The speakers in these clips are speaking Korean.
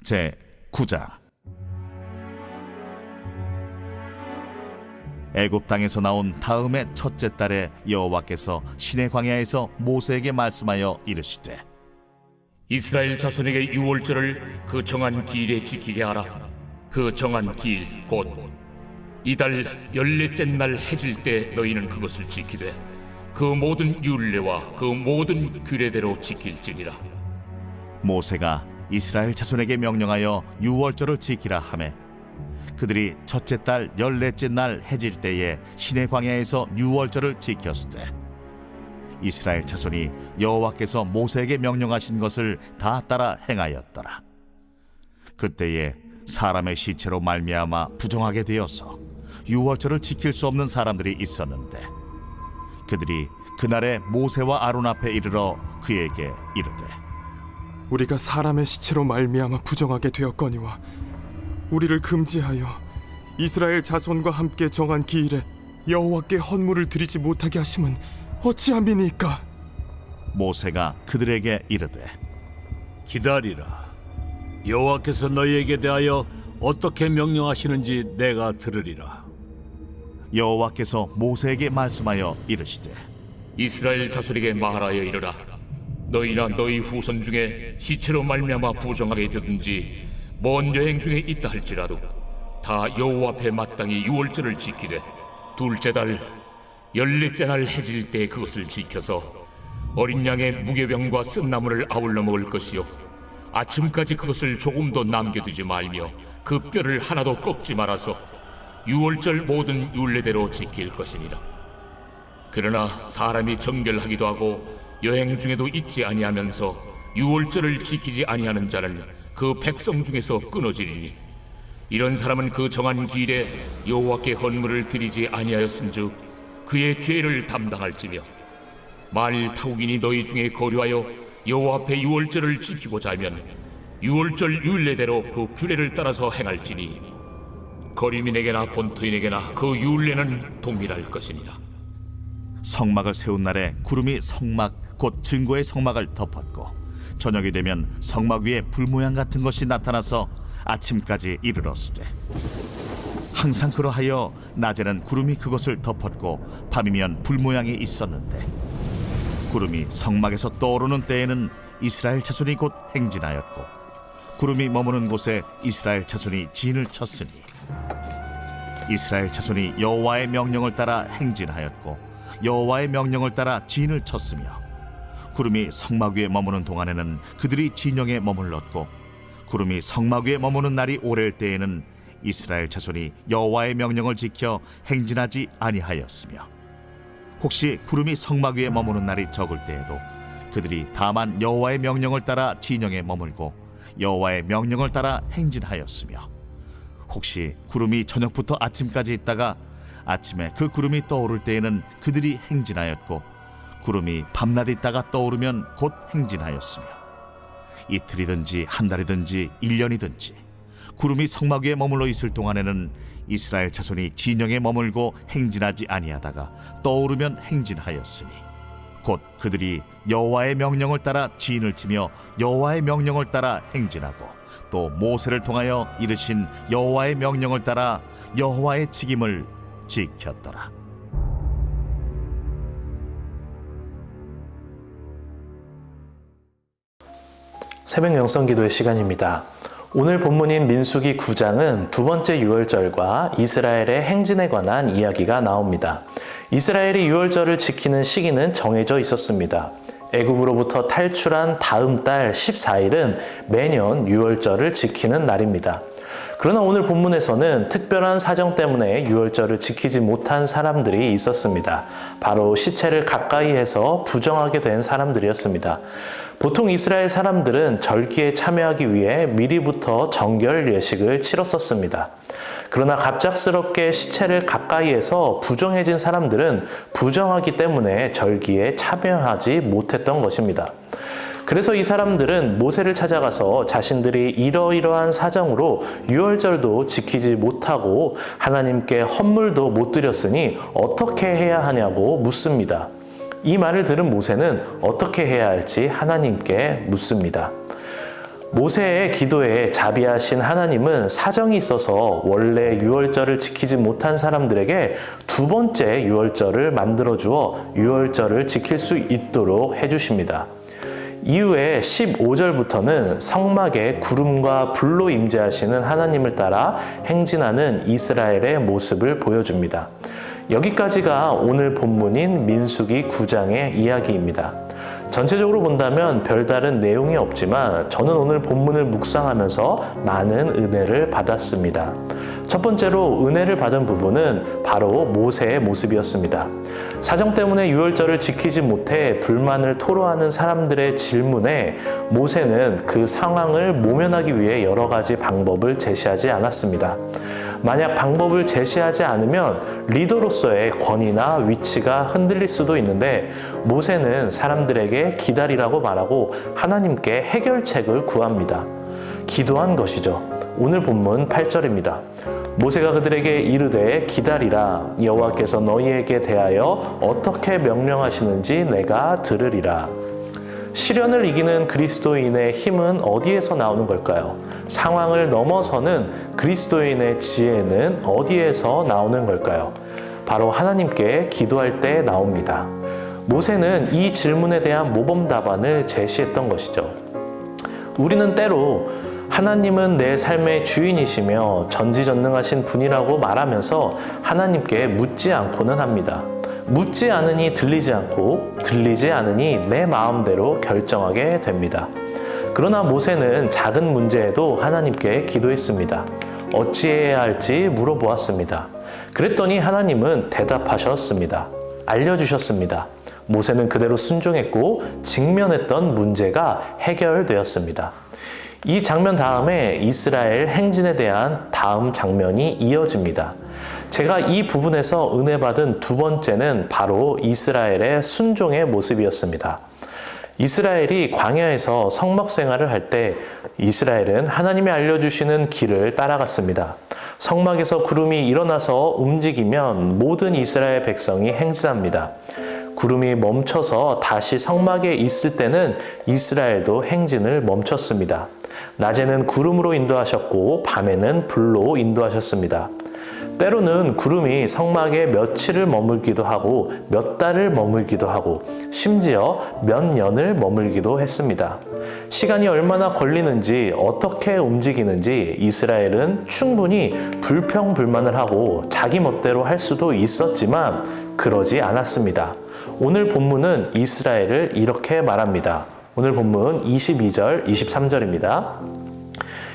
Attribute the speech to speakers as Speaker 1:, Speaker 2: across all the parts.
Speaker 1: 제9장. 애굽 땅에서 나온 다음의 첫째 달에 여호와께서 시내 광야에서 모세에게 말씀하여 이르시되,
Speaker 2: 이스라엘 자손에게 유월절을 그 정한 기일에 지키게 하라. 그 정한 기일 곧 이달 14째 날 해질 때 너희는 그것을 지키되 그 모든 율례와 그 모든 규례대로 지킬지니라.
Speaker 1: 모세가 이스라엘 자손에게 명령하여 유월절을 지키라 하매 그들이 첫째 달 14째 날 해질 때에 시내 광야에서 유월절을 지켰으되, 이스라엘 자손이 여호와께서 모세에게 명령하신 것을 다 따라 행하였더라. 그때에 사람의 시체로 말미암아 부정하게 되어서 유월절을 지킬 수 없는 사람들이 있었는데, 그들이 그날에 모세와 아론 앞에 이르러 그에게 이르되,
Speaker 3: 우리가 사람의 시체로 말미암아 부정하게 되었거니와 우리를 금지하여 이스라엘 자손과 함께 정한 기일에 여호와께 헌물을 드리지 못하게 하심은 어찌함이니까?
Speaker 1: 모세가 그들에게 이르되,
Speaker 4: 기다리라. 여호와께서 너희에게 대하여 어떻게 명령하시는지 내가 들으리라.
Speaker 1: 여호와께서 모세에게 말씀하여 이르시되,
Speaker 2: 이스라엘 자손에게 말하여 이르라. 너희나 너희 후손 중에 시체로 말미암아 부정하게 되든지 먼 여행 중에 있다 할지라도 다 여호와 앞에 마땅히 유월절을 지키되 둘째 달 14째 날 해질 때 그것을 지켜서 어린 양의 무교병과 쓴나물을 아울러 먹을 것이요 아침까지 그것을 조금도 남겨두지 말며 그 뼈를 하나도 꺾지 말아서 유월절 모든 율례대로 지킬 것이니라. 그러나 사람이 정결하기도 하고 여행 중에도 잊지 아니하면서 유월절을 지키지 아니하는 자는 그 백성 중에서 끊어지리니, 이런 사람은 그 정한 기일에 여호와께 헌물을 드리지 아니하였은즉 그의 죄를 담당할지며, 만일 타국인이 너희 중에 거류하여 여호와 앞에 유월절을 지키고자 하면 유월절 율례대로 그 규례를 따라서 행할지니 거류민에게나 본토인에게나 그 율례는 동일할 것이니라.
Speaker 1: 성막을 세운 날에 구름이 성막 곧 증거의 성막을 덮었고, 저녁이 되면 성막 위에 불 모양 같은 것이 나타나서 아침까지 이르렀으되, 항상 그러하여 낮에는 구름이 그것을 덮었고 밤이면 불 모양이 있었는데, 구름이 성막에서 떠오르는 때에는 이스라엘 자손이 곧 행진하였고, 구름이 머무는 곳에 이스라엘 자손이 진을 쳤으니, 이스라엘 자손이 여호와의 명령을 따라 행진하였고 여호와의 명령을 따라 진을 쳤으며, 구름이 성막 위에 머무는 동안에는 그들이 진영에 머물렀고, 구름이 성막 위에 머무는 날이 오랠 때에는 이스라엘 자손이 여호와의 명령을 지켜 행진하지 아니하였으며, 혹시 구름이 성막 위에 머무는 날이 적을 때에도 그들이 다만 여호와의 명령을 따라 진영에 머물고 여호와의 명령을 따라 행진하였으며, 혹시 구름이 저녁부터 아침까지 있다가 아침에 그 구름이 떠오를 때에는 그들이 행진하였고, 구름이 밤낮 있다가 떠오르면 곧 행진하였으며, 이틀이든지 한 달이든지 1년이든지 구름이 성막 위에 머물러 있을 동안에는 이스라엘 자손이 진영에 머물고 행진하지 아니하다가 떠오르면 행진하였으니, 곧 그들이 여호와의 명령을 따라 진을 치며 여호와의 명령을 따라 행진하고 또 모세를 통하여 이르신 여호와의 명령을 따라 여호와의 직임을 지켰더라.
Speaker 5: 새벽 영성기도의 시간입니다. 오늘 본문인 민수기 9장은 두 번째 유월절과 이스라엘의 행진에 관한 이야기가 나옵니다. 이스라엘이 유월절을 지키는 시기는 정해져 있었습니다. 애굽으로부터 탈출한 다음 달 14일은 매년 유월절을 지키는 날입니다. 그러나 오늘 본문에서는 특별한 사정 때문에 유월절을 지키지 못한 사람들이 있었습니다. 바로 시체를 가까이 해서 부정하게 된 사람들이었습니다. 보통 이스라엘 사람들은 절기에 참여하기 위해 미리부터 정결 예식을 치렀었습니다. 그러나 갑작스럽게 시체를 가까이에서 부정해진 사람들은 부정하기 때문에 절기에 참여하지 못했던 것입니다. 그래서 이 사람들은 모세를 찾아가서 자신들이 이러이러한 사정으로 유월절도 지키지 못하고 하나님께 헌물도 못 드렸으니 어떻게 해야 하냐고 묻습니다. 이 말을 들은 모세는 어떻게 해야 할지 하나님께 묻습니다. 모세의 기도에 자비하신 하나님은 사정이 있어서 원래 유월절을 지키지 못한 사람들에게 두 번째 유월절을 만들어 주어 유월절을 지킬 수 있도록 해주십니다. 이후에 15절부터는 성막에 구름과 불로 임재하시는 하나님을 따라 행진하는 이스라엘의 모습을 보여줍니다. 여기까지가 오늘 본문인 민수기 9장의 이야기입니다. 전체적으로 본다면 별다른 내용이 없지만 저는 오늘 본문을 묵상하면서 많은 은혜를 받았습니다. 첫 번째로 은혜를 받은 부분은 바로 모세의 모습이었습니다. 사정 때문에 유월절을 지키지 못해 불만을 토로하는 사람들의 질문에 모세는 그 상황을 모면하기 위해 여러 가지 방법을 제시하지 않았습니다. 만약 방법을 제시하지 않으면 리더로서의 권위나 위치가 흔들릴 수도 있는데 모세는 사람들에게 기다리라고 말하고 하나님께 해결책을 구합니다. 기도한 것이죠. 오늘 본문 8절입니다. 모세가 그들에게 이르되 기다리라. 여호와께서 너희에게 대하여 어떻게 명령하시는지 내가 들으리라. 시련을 이기는 그리스도인의 힘은 어디에서 나오는 걸까요? 상황을 넘어서는 그리스도인의 지혜는 어디에서 나오는 걸까요? 바로 하나님께 기도할 때 나옵니다. 모세는 이 질문에 대한 모범 답안을 제시했던 것이죠. 우리는 때로 하나님은 내 삶의 주인이시며 전지전능하신 분이라고 말하면서 하나님께 묻지 않고는 합니다. 묻지 않으니 들리지 않고 들리지 않으니 내 마음대로 결정하게 됩니다. 그러나 모세는 작은 문제에도 하나님께 기도했습니다. 어찌해야 할지 물어보았습니다. 그랬더니 하나님은 대답하셨습니다. 알려주셨습니다. 모세는 그대로 순종했고 직면했던 문제가 해결되었습니다. 이 장면 다음에 이스라엘 행진에 대한 다음 장면이 이어집니다. 제가 이 부분에서 은혜 받은 두 번째는 바로 이스라엘의 순종의 모습이었습니다. 이스라엘이 광야에서 성막 생활을 할 때 이스라엘은 하나님이 알려주시는 길을 따라갔습니다. 성막에서 구름이 일어나서 움직이면 모든 이스라엘 백성이 행진합니다. 구름이 멈춰서 다시 성막에 있을 때는 이스라엘도 행진을 멈췄습니다. 낮에는 구름으로 인도하셨고 밤에는 불로 인도하셨습니다. 때로는 구름이 성막에 며칠을 머물기도 하고 몇 달을 머물기도 하고 심지어 몇 년을 머물기도 했습니다. 시간이 얼마나 걸리는지 어떻게 움직이는지 이스라엘은 충분히 불평불만을 하고 자기 멋대로 할 수도 있었지만 그러지 않았습니다. 오늘 본문은 이스라엘을 이렇게 말합니다. 오늘 본문 22절, 23절입니다.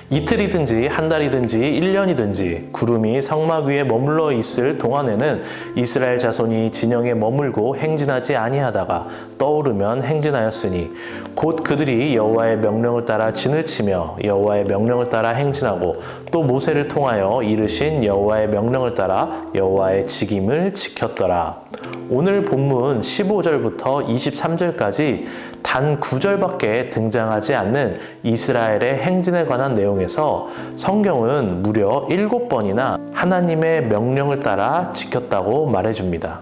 Speaker 5: 이틀이든지 한 달이든지 1년이든지 구름이 성막 위에 머물러 있을 동안에는 이스라엘 자손이 진영에 머물고 행진하지 아니하다가 떠오르면 행진하였으니 곧 그들이 여호와의 명령을 따라 진을 치며 여호와의 명령을 따라 행진하고 또 모세를 통하여 이르신 여호와의 명령을 따라 여호와의 직임을 지켰더라. 오늘 본문 15절부터 23절까지 단 9절밖에 등장하지 않는 이스라엘의 행진에 관한 내용에서 성경은 무려 7번이나 하나님의 명령을 따라 지켰다고 말해줍니다.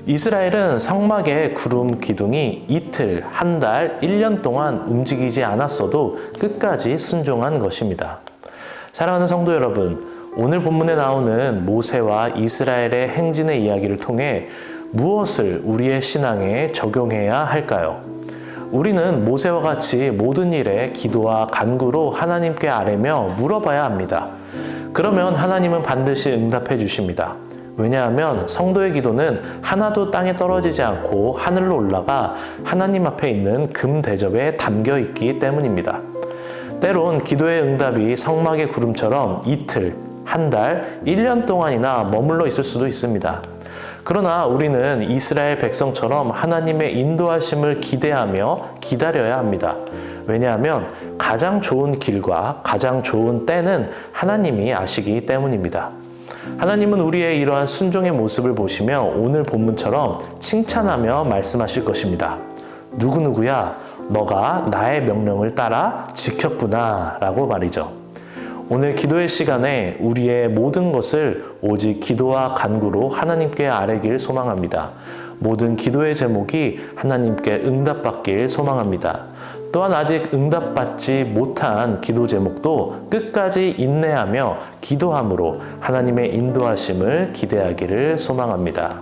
Speaker 5: 이스라엘은 성막의 구름 기둥이 이틀, 한 달, 1년 동안 움직이지 않았어도 끝까지 순종한 것입니다. 사랑하는 성도 여러분, 오늘 본문에 나오는 모세와 이스라엘의 행진의 이야기를 통해 무엇을 우리의 신앙에 적용해야 할까요? 우리는 모세와 같이 모든 일에 기도와 간구로 하나님께 아뢰며 물어봐야 합니다. 그러면 하나님은 반드시 응답해 주십니다. 왜냐하면 성도의 기도는 하나도 땅에 떨어지지 않고 하늘로 올라가 하나님 앞에 있는 금 대접에 담겨 있기 때문입니다. 때론 기도의 응답이 성막의 구름처럼 이틀, 한 달, 1년 동안이나 머물러 있을 수도 있습니다. 그러나 우리는 이스라엘 백성처럼 하나님의 인도하심을 기대하며 기다려야 합니다. 왜냐하면 가장 좋은 길과 가장 좋은 때는 하나님이 아시기 때문입니다. 하나님은 우리의 이러한 순종의 모습을 보시며 오늘 본문처럼 칭찬하며 말씀하실 것입니다. 누구누구야, 너가 나의 명령을 따라 지켰구나 라고 말이죠. 오늘 기도의 시간에 우리의 모든 것을 오직 기도와 간구로 하나님께 아뢰길 소망합니다. 모든 기도의 제목이 하나님께 응답받길 소망합니다. 또한 아직 응답받지 못한 기도 제목도 끝까지 인내하며 기도함으로 하나님의 인도하심을 기대하기를 소망합니다.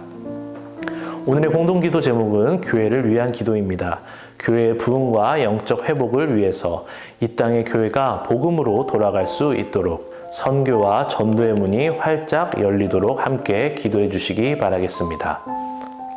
Speaker 5: 오늘의 공동기도 제목은 교회를 위한 기도입니다. 교회의 부흥과 영적 회복을 위해서 이 땅의 교회가 복음으로 돌아갈 수 있도록 선교와 전도의 문이 활짝 열리도록 함께 기도해 주시기 바라겠습니다.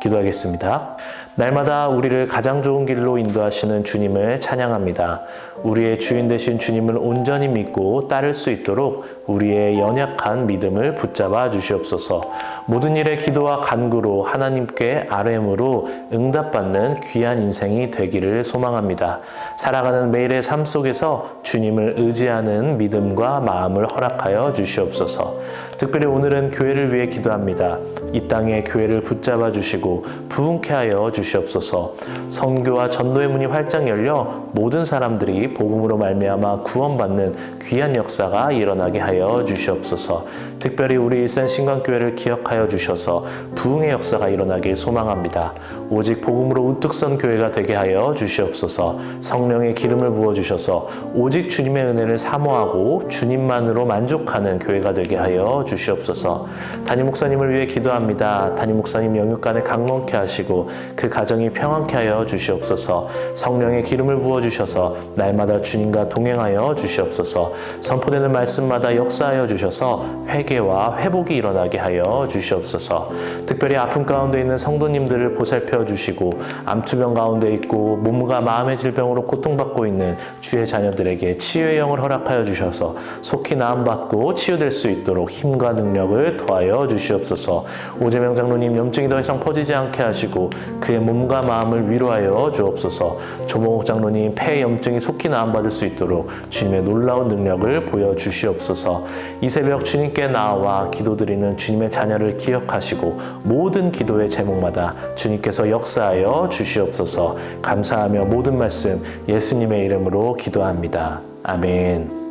Speaker 5: 기도하겠습니다. 날마다 우리를 가장 좋은 길로 인도하시는 주님을 찬양합니다. 우리의 주인 되신 주님을 온전히 믿고 따를 수 있도록 우리의 연약한 믿음을 붙잡아 주시옵소서. 모든 일에 기도와 간구로 하나님께 아뢰므로 응답받는 귀한 인생이 되기를 소망합니다. 살아가는 매일의 삶 속에서 주님을 의지하는 믿음과 마음을 허락하여 주시옵소서. 특별히 오늘은 교회를 위해 기도합니다. 이 땅에 교회를 붙잡아 주시고 부흥케 하여 주시옵소서. 선교와 전도의 문이 활짝 열려 모든 사람들이 복음으로 말미암아 구원받는 귀한 역사가 일어나게 하여 주시옵소서. 특별히 우리 일산 신광교회를 기억하여 주셔서 부흥의 역사가 일어나길 소망합니다. 오직 복음으로 우뚝 선 교회가 되게 하여 주시옵소서. 성령의 기름을 부어주셔서 오직 주님의 은혜를 사모하고 주님만으로 만족하는 교회가 되게 하여 주시옵소서. 담임 목사님을 위해 기도합니다. 담임 목사님 영육간에 강건케 하시고 그 가정이 평안케 하여 주시옵소서. 성령의 기름을 부어주셔서 날마다 주님과 동행하여 주시옵소서. 선포되는 말씀마다 역사하여 주셔서 회개와 회복이 일어나게 하여 주시옵소서. 특별히 아픔 가운데 있는 성도님들을 보살펴 주시고 암투병 가운데 있고 몸과 마음의 질병으로 고통받고 있는 주의 자녀들에게 치유의 영을 허락하여 주셔서 속히 나음받고 치유될 수 있도록 힘과 능력을 더하여 주시옵소서. 오재명 장로님 염증이 더 이상 퍼지지 않게 하시고 그의 몸과 마음을 위로하여 주옵소서. 조봉옥 장로님 폐 염증이 속히 나음받을 수 있도록 주님의 놀라운 능력을 보여주시옵소서. 이 새벽 주님께 나와 기도드리는 주님의 자녀를 기억하시고 모든 기도의 제목마다 주님께서 역사하여 주시옵소서. 감사하며 모든 말씀 예수님의 이름으로 기도합니다. 아멘.